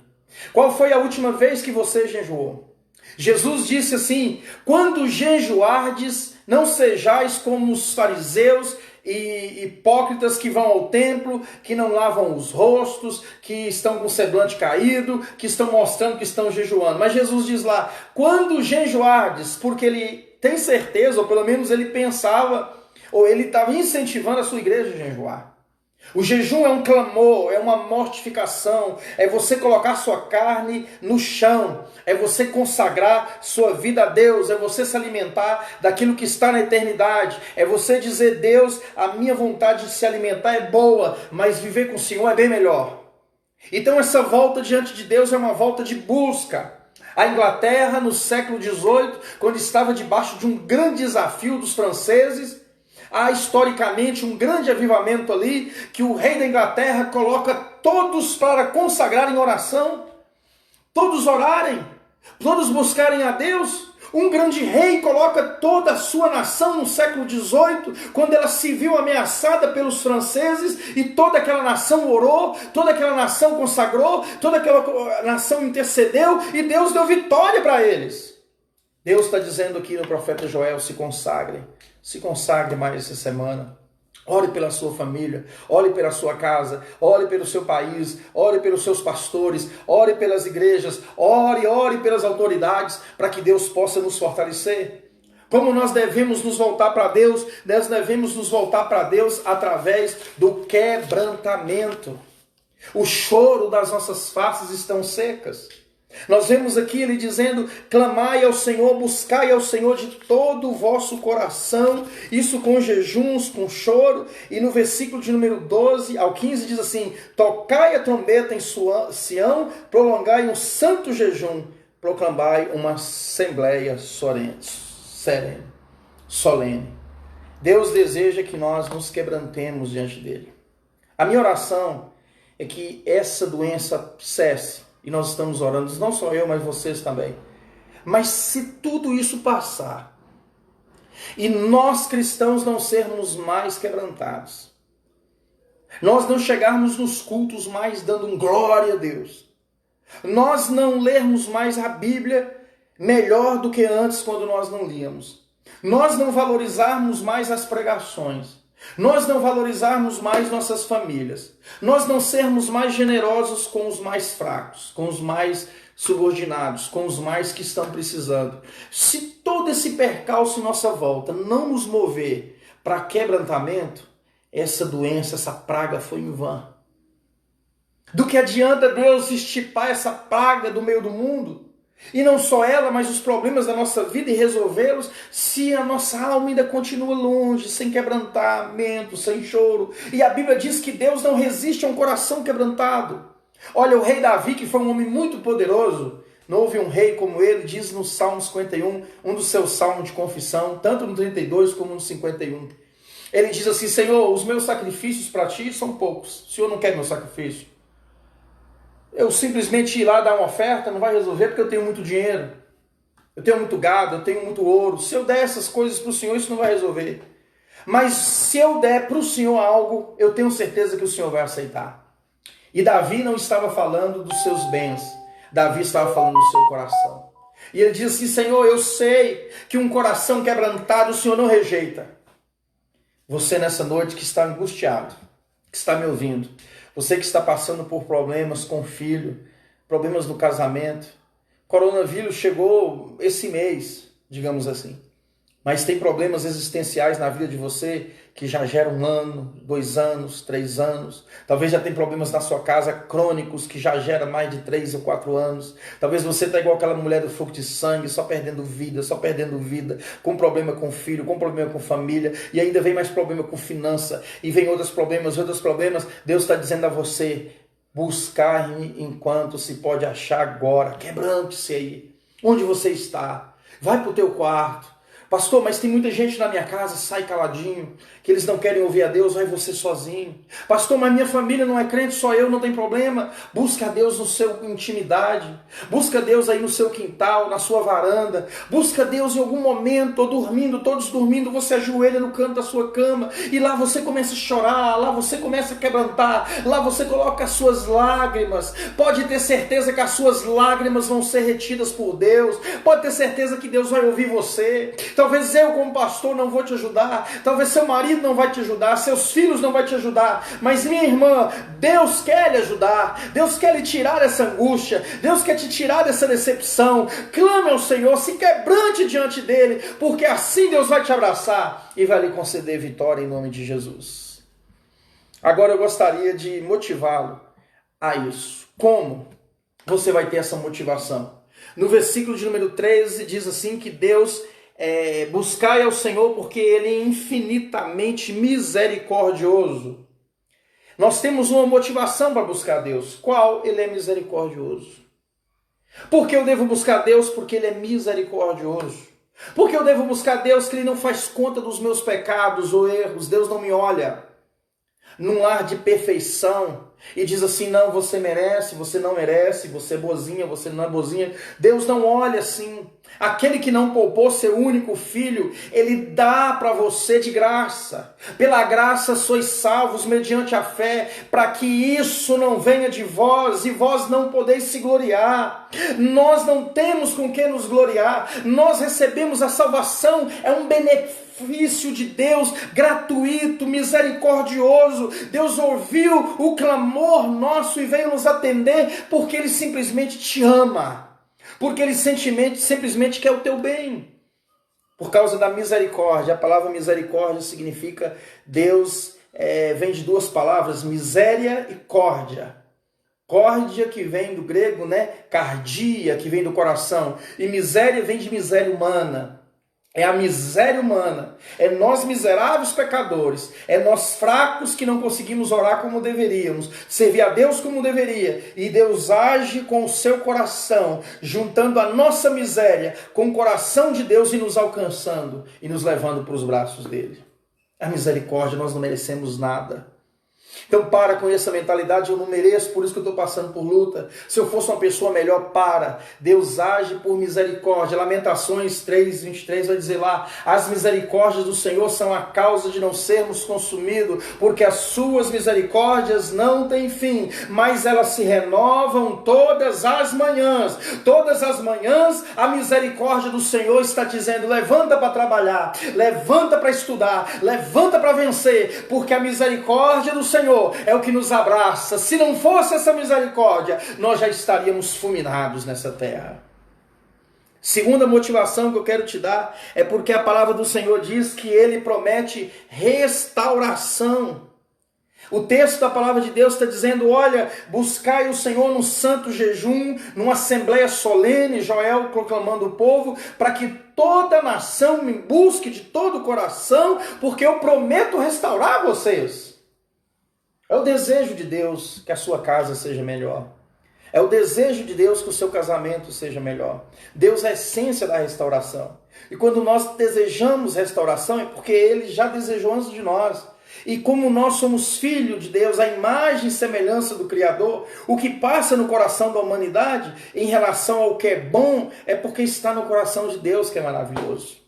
Qual foi a última vez que você jejuou? Jesus disse assim, quando jejuardes, não sejais como os fariseus e hipócritas que vão ao templo, que não lavam os rostos, que estão com o semblante caído, que estão mostrando que estão jejuando. Mas Jesus diz lá, quando jejuardes, porque ele tem certeza, ou pelo menos ele pensava, ou ele estava incentivando a sua igreja a jejuar. O jejum é um clamor, é uma mortificação, é você colocar sua carne no chão, é você consagrar sua vida a Deus, é você se alimentar daquilo que está na eternidade, é você dizer, Deus, a minha vontade de se alimentar é boa, mas viver com o Senhor é bem melhor. Então essa volta diante de Deus é uma volta de busca. A Inglaterra, no século XVIII, quando estava debaixo de um grande desafio dos franceses, há historicamente um grande avivamento ali, que o rei da Inglaterra coloca todos para consagrar em oração, todos orarem, todos buscarem a Deus. Um grande rei coloca toda a sua nação no século XVIII, quando ela se viu ameaçada pelos franceses, e toda aquela nação orou, toda aquela nação consagrou, toda aquela nação intercedeu, e Deus deu vitória para eles. Deus está dizendo aqui no profeta Joel, se consagre mais essa semana. Ore pela sua família, ore pela sua casa, ore pelo seu país, ore pelos seus pastores, ore pelas igrejas, ore pelas autoridades, para que Deus possa nos fortalecer. Como nós devemos nos voltar para Deus? Nós devemos nos voltar para Deus através do quebrantamento. O choro das nossas faces estão secas. Nós vemos aqui ele dizendo: clamai ao Senhor, buscai ao Senhor de todo o vosso coração, isso com jejuns, com choro. E no versículo de número 12 ao 15 diz assim: tocai a trombeta em Sião, prolongai um santo jejum, proclamai uma assembleia solene. Deus deseja que nós nos quebrantemos diante dele. A minha oração é que essa doença cesse. E nós estamos orando, não só eu, mas vocês também. Mas se tudo isso passar, e nós cristãos não sermos mais quebrantados, nós não chegarmos nos cultos mais dando um glória a Deus, nós não lermos mais a Bíblia melhor do que antes quando nós não líamos, nós não valorizarmos mais as pregações, nós não valorizarmos mais nossas famílias, nós não sermos mais generosos com os mais fracos, com os mais subordinados, com os mais que estão precisando. Se todo esse percalço em nossa volta não nos mover para quebrantamento, essa doença, essa praga foi em vão. Do que adianta Deus estipar essa praga do meio do mundo? E não só ela, mas os problemas da nossa vida e resolvê-los, se a nossa alma ainda continua longe, sem quebrantamento, sem choro. E a Bíblia diz que Deus não resiste a um coração quebrantado. Olha, o rei Davi, que foi um homem muito poderoso, não houve um rei como ele, diz no Salmo 51, um dos seus salmos de confissão, tanto no 32 como no 51. Ele diz assim: Senhor, os meus sacrifícios para ti são poucos. O Senhor não quer meu sacrifício. Eu simplesmente ir lá dar uma oferta não vai resolver, porque eu tenho muito dinheiro, eu tenho muito gado, eu tenho muito ouro. Se eu der essas coisas para o Senhor, isso não vai resolver. Mas se eu der para o Senhor algo, eu tenho certeza que o Senhor vai aceitar. E Davi não estava falando dos seus bens, Davi estava falando do seu coração. E ele diz assim: Senhor, eu sei que um coração quebrantado o Senhor não rejeita. Você nessa noite que está angustiado, que está me ouvindo, você que está passando por problemas com o filho, problemas no casamento, coronavírus chegou esse mês, digamos assim, mas tem problemas existenciais na vida de você que já geram 1 ano, 2 anos, 3 anos. Talvez já tem problemas na sua casa crônicos que já geram mais de 3 ou 4 anos. Talvez você está igual aquela mulher do fluxo de sangue, só perdendo vida, com problema com filho, com problema com família, e ainda vem mais problema com finança, e vem outros problemas. Deus está dizendo a você: buscar-me enquanto se pode achar agora. Quebrante-se aí, onde você está. Vai para o teu quarto. Pastor, mas tem muita gente na minha casa, sai caladinho, que eles não querem ouvir a Deus, vai você sozinho. Pastor, mas minha família não é crente, só eu, não tem problema. Busca a Deus no seu intimidade, busca Deus aí no seu quintal, na sua varanda, busca Deus em algum momento, ou dormindo, todos dormindo, você ajoelha no canto da sua cama, e lá você começa a chorar, lá você começa a quebrantar, lá você coloca as suas lágrimas. Pode ter certeza que as suas lágrimas vão ser retidas por Deus, pode ter certeza que Deus vai ouvir você. Talvez eu como pastor não vou te ajudar, talvez seu marido não vai te ajudar, seus filhos não vai te ajudar, mas minha irmã, Deus quer lhe ajudar, Deus quer lhe tirar essa angústia, Deus quer te tirar dessa decepção. Clame ao Senhor, se quebrante diante dele, porque assim Deus vai te abraçar e vai lhe conceder vitória em nome de Jesus. Agora eu gostaria de motivá-lo a isso. Como você vai ter essa motivação? No versículo de número 13 diz assim que Deus buscai ao Senhor porque Ele é infinitamente misericordioso. Nós temos uma motivação para buscar a Deus. Qual? Ele é misericordioso. Por que eu devo buscar Deus? Porque Ele é misericordioso. Por que eu devo buscar Deus? Que Ele não faz conta dos meus pecados ou erros. Deus não me olha num ar de perfeição e diz assim: não, você merece, você não merece, você é boazinha, você não é boazinha. Deus não olha assim. Aquele que não poupou seu único filho, Ele dá para você de graça. Pela graça sois salvos mediante a fé, para que isso não venha de vós, e vós não podeis se gloriar. Nós não temos com que nos gloriar. Nós recebemos a salvação, é um benefício benefício de Deus, gratuito, misericordioso. Deus ouviu o clamor nosso e veio nos atender, porque Ele simplesmente te ama, porque Ele simplesmente quer o teu bem. Por causa da misericórdia. A palavra misericórdia significa Deus, vem de duas palavras, miséria e córdia. Córdia, que vem do grego, né? Cardia, que vem do coração. E miséria vem de miséria humana. É a miséria humana. É nós miseráveis pecadores. É nós fracos que não conseguimos orar como deveríamos. Servir a Deus como deveria. E Deus age com o seu coração, juntando a nossa miséria com o coração de Deus e nos alcançando e nos levando para os braços dele. A misericórdia, nós não merecemos nada. Então para com essa mentalidade, eu não mereço, por isso que eu estou passando por luta. Se eu fosse uma pessoa melhor, para. Deus age por misericórdia. Lamentações 3:23 vai dizer lá, as misericórdias do Senhor são a causa de não sermos consumidos, porque as suas misericórdias não têm fim, mas elas se renovam todas as manhãs. Todas as manhãs a misericórdia do Senhor está dizendo, levanta para trabalhar, levanta para estudar, levanta para vencer, porque a misericórdia do Senhor é o que nos abraça. Se não fosse essa misericórdia, nós já estaríamos fulminados nessa terra. Segunda motivação que eu quero te dar é porque a palavra do Senhor diz que Ele promete restauração. O texto da palavra de Deus está dizendo, olha, buscai o Senhor no santo jejum, numa assembleia solene, Joel proclamando o povo, para que toda a nação me busque de todo o coração, porque eu prometo restaurar vocês. É o desejo de Deus que a sua casa seja melhor. É o desejo de Deus que o seu casamento seja melhor. Deus é a essência da restauração. E quando nós desejamos restauração, é porque Ele já desejou antes de nós. E como nós somos filhos de Deus, a imagem e semelhança do Criador, o que passa no coração da humanidade em relação ao que é bom, é porque está no coração de Deus, que é maravilhoso.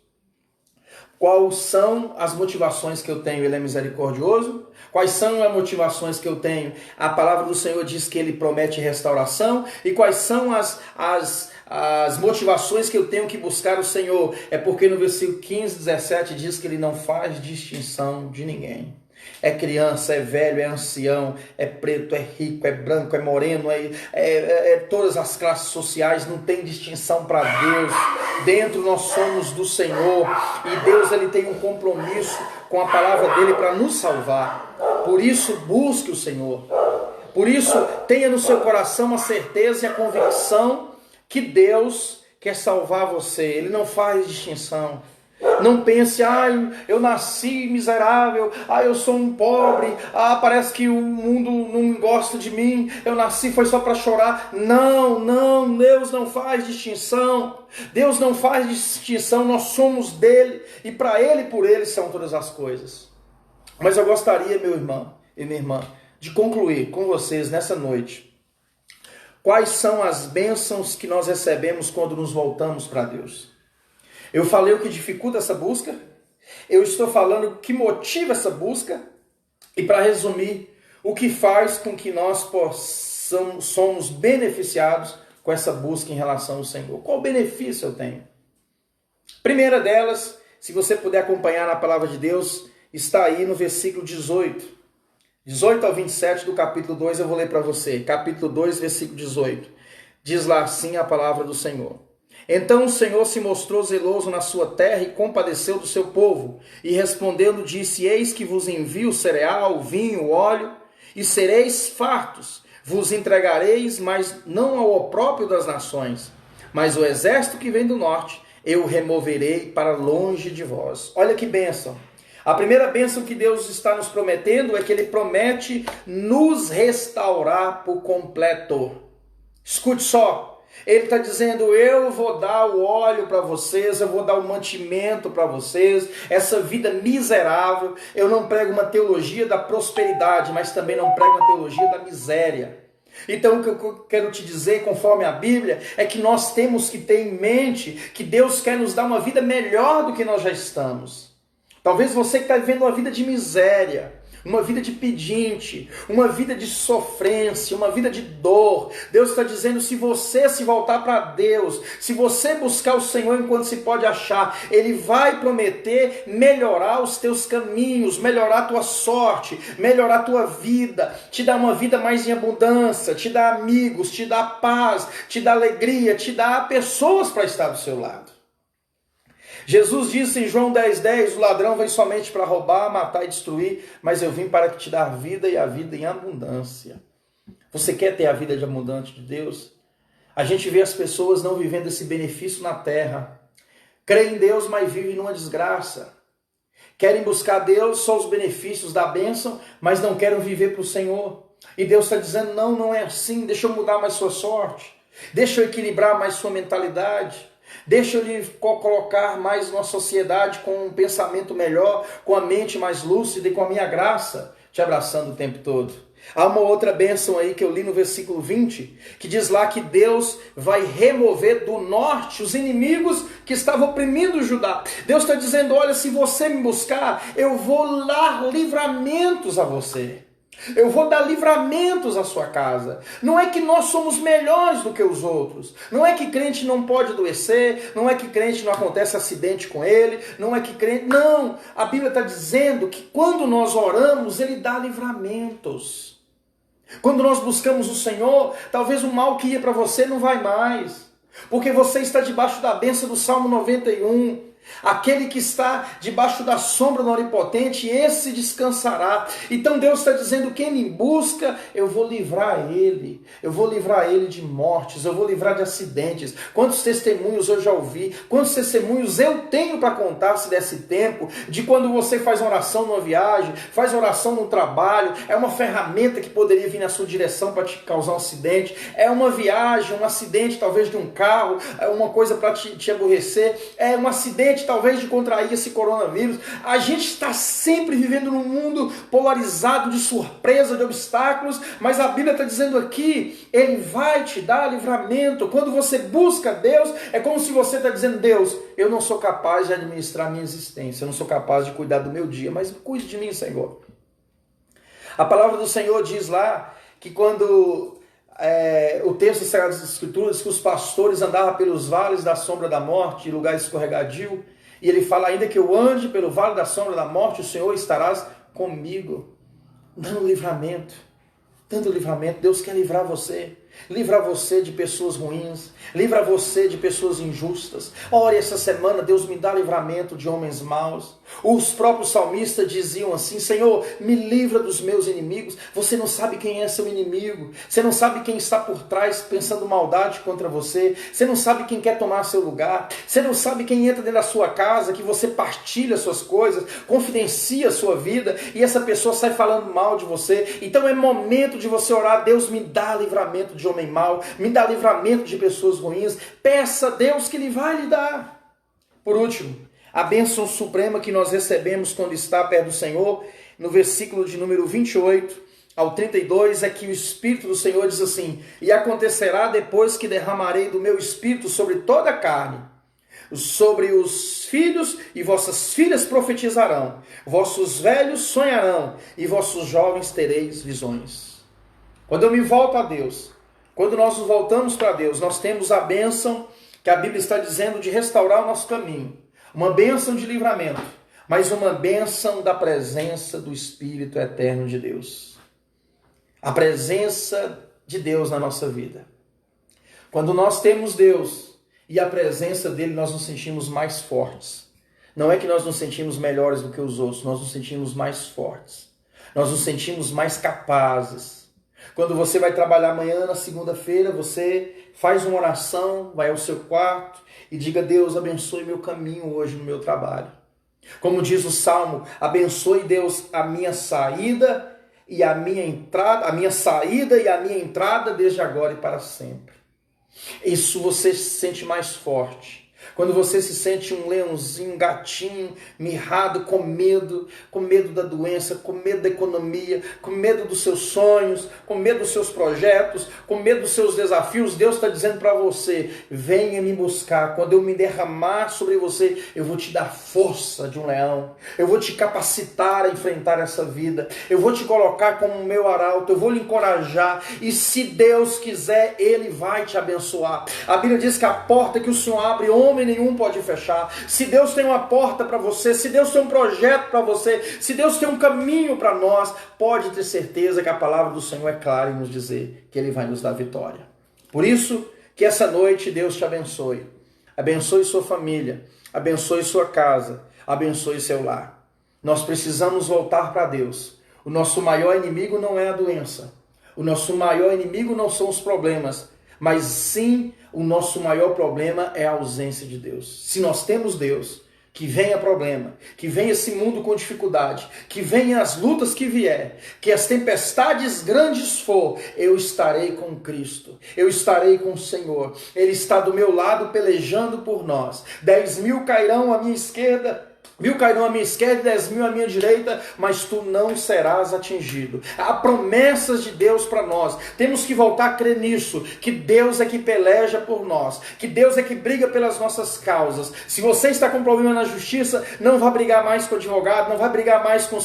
Quais são as motivações que eu tenho? Ele é misericordioso? Quais são as motivações que eu tenho? A palavra do Senhor diz que Ele promete restauração. E quais são as motivações que eu tenho que buscar o Senhor? É porque no versículo 15, 17 diz que Ele não faz distinção de ninguém. É criança, é velho, é ancião, é preto, é rico, é branco, é moreno, todas as classes sociais, não tem distinção para Deus. Dentro nós somos do Senhor e Deus ele tem um compromisso com a palavra dele para nos salvar. Por isso busque o Senhor. Por isso tenha no seu coração a certeza e a convicção que Deus quer salvar você. Ele não faz distinção. Não pense, eu nasci miserável, eu sou um pobre, parece que o mundo não gosta de mim, eu nasci foi só para chorar. Não, Deus não faz distinção. Deus não faz distinção, nós somos dele e para ele e por ele são todas as coisas. Mas eu gostaria, meu irmão e minha irmã, de concluir com vocês nessa noite. Quais são as bênçãos que nós recebemos quando nos voltamos para Deus? Eu falei o que dificulta essa busca, eu estou falando o que motiva essa busca, e para resumir, o que faz com que nós somos beneficiados com essa busca em relação ao Senhor. Qual benefício eu tenho? Primeira delas, se você puder acompanhar na palavra de Deus, está aí no versículo 18 ao 27 do capítulo 2, eu vou ler para você. Capítulo 2, versículo 18. Diz lá assim a palavra do Senhor. Então o Senhor se mostrou zeloso na sua terra e compadeceu do seu povo. E respondendo disse, eis que vos envio cereal, vinho, óleo, e sereis fartos. Vos entregareis, mas não ao opróprio das nações. Mas o exército que vem do norte, eu removerei para longe de vós. Olha que bênção. A primeira bênção que Deus está nos prometendo é que Ele promete nos restaurar por completo. Escute só. Ele está dizendo, eu vou dar o óleo para vocês, eu vou dar o mantimento para vocês, essa vida miserável. Eu não prego uma teologia da prosperidade, mas também não prego uma teologia da miséria. Então o que eu quero te dizer, conforme a Bíblia, é que nós temos que ter em mente que Deus quer nos dar uma vida melhor do que nós já estamos. Talvez você que está vivendo uma vida de miséria, uma vida de pedinte, uma vida de sofrência, uma vida de dor. Deus está dizendo, se você se voltar para Deus, se você buscar o Senhor enquanto se pode achar, Ele vai prometer melhorar os teus caminhos, melhorar a tua sorte, melhorar a tua vida, te dar uma vida mais em abundância, te dar amigos, te dar paz, te dar alegria, te dar pessoas para estar do seu lado. Jesus disse em João 10,10, o ladrão vem somente para roubar, matar e destruir, mas eu vim para te dar vida e a vida em abundância. Você quer ter a vida de abundante de Deus? A gente vê as pessoas não vivendo esse benefício na terra. Creem em Deus, mas vivem numa desgraça. Querem buscar Deus, só os benefícios da bênção, mas não querem viver para o Senhor. E Deus está dizendo, não é assim, deixa eu mudar mais sua sorte, deixa eu equilibrar mais sua mentalidade. Deixa eu lhe colocar mais numa sociedade com um pensamento melhor, com a mente mais lúcida e com a minha graça te abraçando o tempo todo. Há uma outra bênção aí que eu li no versículo 20, que diz lá que Deus vai remover do norte os inimigos que estavam oprimindo Judá. Deus está dizendo, olha, se você me buscar, eu vou dar livramentos a você. Eu vou dar livramentos à sua casa. Não é que nós somos melhores do que os outros. Não é que crente não pode adoecer. Não é que crente não acontece acidente com ele. Não é que crente... Não! A Bíblia está dizendo que quando nós oramos, Ele dá livramentos. Quando nós buscamos o Senhor, talvez o mal que ia para você não vai mais. Porque você está debaixo da bênção do Salmo 91. Aquele que está debaixo da sombra do Onipotente, esse descansará. Então Deus está dizendo, quem me busca, eu vou livrar ele. Eu vou livrar ele de mortes, eu vou livrar de acidentes. Quantos testemunhos eu já ouvi, quantos testemunhos eu tenho para contar se desse tempo, de quando você faz oração numa viagem, faz oração no trabalho, é uma ferramenta que poderia vir na sua direção para te causar um acidente, é uma viagem, um acidente talvez de um carro, é uma coisa para te aborrecer, é um acidente talvez de contrair esse coronavírus. A gente está sempre vivendo num mundo polarizado de surpresa, de obstáculos, mas a Bíblia está dizendo aqui, Ele vai te dar livramento. Quando você busca Deus, é como se você está dizendo, Deus, eu não sou capaz de administrar a minha existência, eu não sou capaz de cuidar do meu dia, mas cuide de mim, Senhor. A palavra do Senhor diz lá que quando o texto sagrado das Escrituras, que os pastores andavam pelos vales da sombra da morte, em lugar escorregadio, e ele fala, ainda que eu ande pelo vale da sombra da morte, o Senhor estarás comigo, dando livramento. Deus quer livrar você de pessoas ruins, livra você de pessoas injustas. Ore essa semana, Deus me dá livramento de homens maus. Os próprios salmistas diziam assim, Senhor, me livra dos meus inimigos. Você não sabe quem é seu inimigo, você não sabe quem está por trás pensando maldade contra você, você não sabe quem quer tomar seu lugar, você não sabe quem entra dentro da sua casa, que você partilha suas coisas, confidencia a sua vida, e essa pessoa sai falando mal de você. Então é momento de você orar, Deus me dá livramento de homem mau, me dá livramento de pessoas ruins. Peça a Deus que Ele vai lhe dar. Por último, a bênção suprema que nós recebemos quando está perto do Senhor, no versículo de número 28 ao 32, é que o Espírito do Senhor diz assim, e acontecerá depois que derramarei do meu Espírito sobre toda a carne, sobre os filhos e vossas filhas profetizarão, vossos velhos sonharão e vossos jovens tereis visões. Quando eu me volto a Deus, quando nós nos voltamos para Deus, nós temos a bênção que a Bíblia está dizendo de restaurar o nosso caminho. Uma bênção de livramento, mas uma bênção da presença do Espírito eterno de Deus. A presença de Deus na nossa vida. Quando nós temos Deus e a presença dele, nós nos sentimos mais fortes. Não é que nós nos sentimos melhores do que os outros, nós nos sentimos mais fortes. Nós nos sentimos mais capazes. Quando você vai trabalhar amanhã, na segunda-feira, você faz uma oração, vai ao seu quarto e diga, Deus, abençoe meu caminho hoje no meu trabalho. Como diz o Salmo, abençoe Deus a minha saída e a minha entrada, desde agora e para sempre. Isso você se sente mais forte. Quando você se sente um leãozinho, um gatinho, mirrado, com medo da doença, com medo da economia, com medo dos seus sonhos, com medo dos seus projetos, com medo dos seus desafios, Deus está dizendo para você, venha me buscar. Quando eu me derramar sobre você, eu vou te dar força de um leão, eu vou te capacitar a enfrentar essa vida, eu vou te colocar como o meu arauto, eu vou lhe encorajar, e se Deus quiser, Ele vai te abençoar. A Bíblia diz que a porta que o Senhor abre, homem nenhum pode fechar. Se Deus tem uma porta para você, se Deus tem um projeto para você, se Deus tem um caminho para nós, pode ter certeza que a palavra do Senhor é clara em nos dizer que Ele vai nos dar vitória. Por isso, que essa noite Deus te abençoe. Abençoe sua família, abençoe sua casa, abençoe seu lar. Nós precisamos voltar para Deus. O nosso maior inimigo não é a doença. O nosso maior inimigo não são os problemas, mas sim o nosso maior problema é a ausência de Deus. Se nós temos Deus, que venha problema, que venha esse mundo com dificuldade, que venha as lutas que vier, que as tempestades grandes for, eu estarei com Cristo, eu estarei com o Senhor. Ele está do meu lado pelejando por nós. 10.000 cairão à minha esquerda, 1.000 cairão à minha esquerda e 10.000 à minha direita, mas tu não serás atingido. Há promessas de Deus para nós. Temos que voltar a crer nisso, que Deus é que peleja por nós, que Deus é que briga pelas nossas causas. Se você está com problema na justiça, não vá brigar mais com o advogado, não vá brigar mais com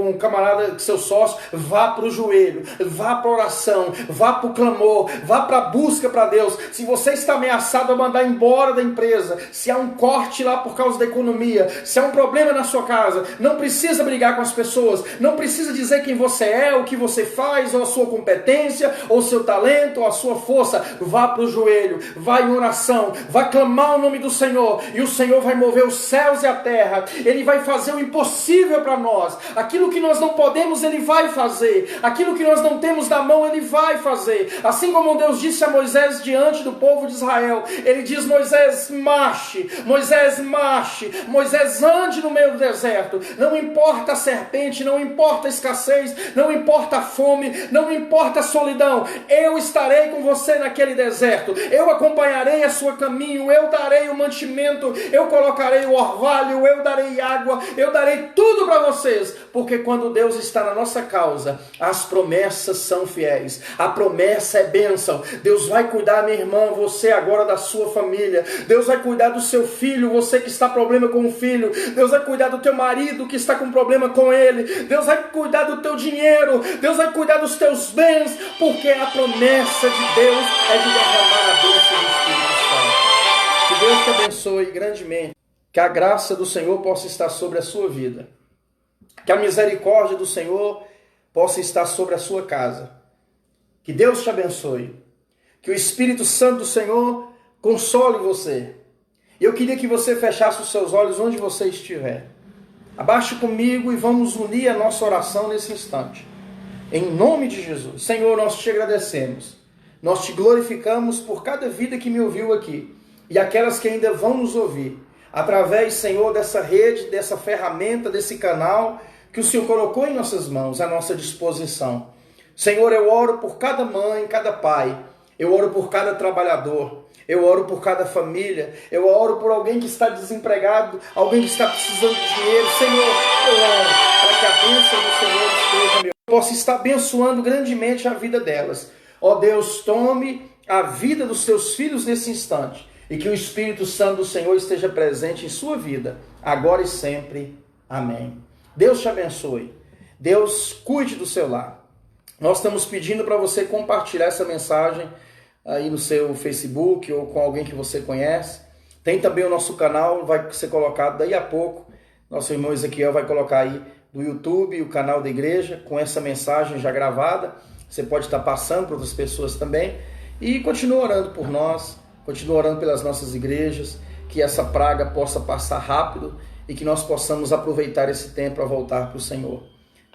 o camarada, seu sócio. Vá para o joelho, vá para a oração, vá para o clamor, vá para a busca para Deus. Se você está ameaçado a mandar embora da empresa, se há um corte lá por causa da economia, se há um problema na sua casa, não precisa brigar com as pessoas, não precisa dizer quem você é, o que você faz, ou a sua competência, ou o seu talento, ou a sua força. Vá para o joelho, vá em oração, vá clamar o nome do Senhor, e o Senhor vai mover os céus e a terra. Ele vai fazer o impossível para nós. Aquilo que nós não podemos, Ele vai fazer. Aquilo que nós não temos na mão, Ele vai fazer. Assim como Deus disse a Moisés diante do povo de Israel, Ele diz: Moisés, marche, Moisés, marche, Moisés, ande no meio do deserto. Não importa a serpente, não importa a escassez, não importa a fome, não importa a solidão, eu estarei com você naquele deserto, eu acompanharei a seu caminho, eu darei o mantimento, eu colocarei o orvalho, eu darei água, eu darei tudo para vocês, porque quando Deus está na nossa causa, as promessas são fiéis, a promessa é bênção. Deus vai cuidar, minha irmã, você agora da sua família, Deus vai cuidar do seu filho, você que está com problema com o filho, Deus vai cuidar do teu marido que está com problema com ele, Deus vai cuidar do teu dinheiro, Deus vai cuidar dos teus bens, porque a promessa de Deus é de derramar a bênção do Espírito Santo. Que Deus te abençoe grandemente, que a graça do Senhor possa estar sobre a sua vida, que a misericórdia do Senhor possa estar sobre a sua casa. Que Deus te abençoe, que o Espírito Santo do Senhor console você. Eu queria que você fechasse os seus olhos onde você estiver. Abaixe comigo e vamos unir a nossa oração nesse instante. Em nome de Jesus. Senhor, nós te agradecemos. Nós te glorificamos por cada vida que me ouviu aqui e aquelas que ainda vão nos ouvir. Através, Senhor, dessa rede, dessa ferramenta, desse canal que o Senhor colocou em nossas mãos, à nossa disposição. Senhor, eu oro por cada mãe, cada pai. Eu oro por cada trabalhador. Eu oro por cada família, eu oro por alguém que está desempregado, alguém que está precisando de dinheiro. Senhor, eu oro para que a bênção do Senhor esteja, meu, possa estar abençoando grandemente a vida delas. Ó Deus, tome a vida dos teus filhos nesse instante e que o Espírito Santo do Senhor esteja presente em sua vida, agora e sempre. Amém. Deus te abençoe. Deus cuide do seu lar. Nós estamos pedindo para você compartilhar essa mensagem aí no seu Facebook ou com alguém que você conhece. Tem também o nosso canal, vai ser colocado daí a pouco. Nosso irmão Ezequiel vai colocar aí do YouTube o canal da igreja com essa mensagem já gravada. Você pode estar passando para outras pessoas também. E continua orando por nós, continua orando pelas nossas igrejas, que essa praga possa passar rápido e que nós possamos aproveitar esse tempo para voltar para o Senhor.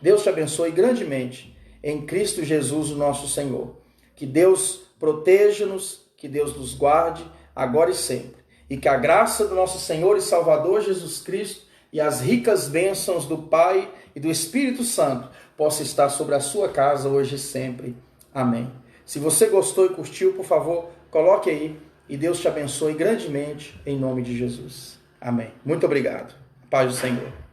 Deus te abençoe grandemente em Cristo Jesus, o nosso Senhor. Que Deus proteja-nos, que Deus nos guarde agora e sempre. E que a graça do nosso Senhor e Salvador Jesus Cristo e as ricas bênçãos do Pai e do Espírito Santo possa estar sobre a sua casa hoje e sempre. Amém. Se você gostou e curtiu, por favor, coloque aí e Deus te abençoe grandemente em nome de Jesus. Amém. Muito obrigado. Paz do Senhor.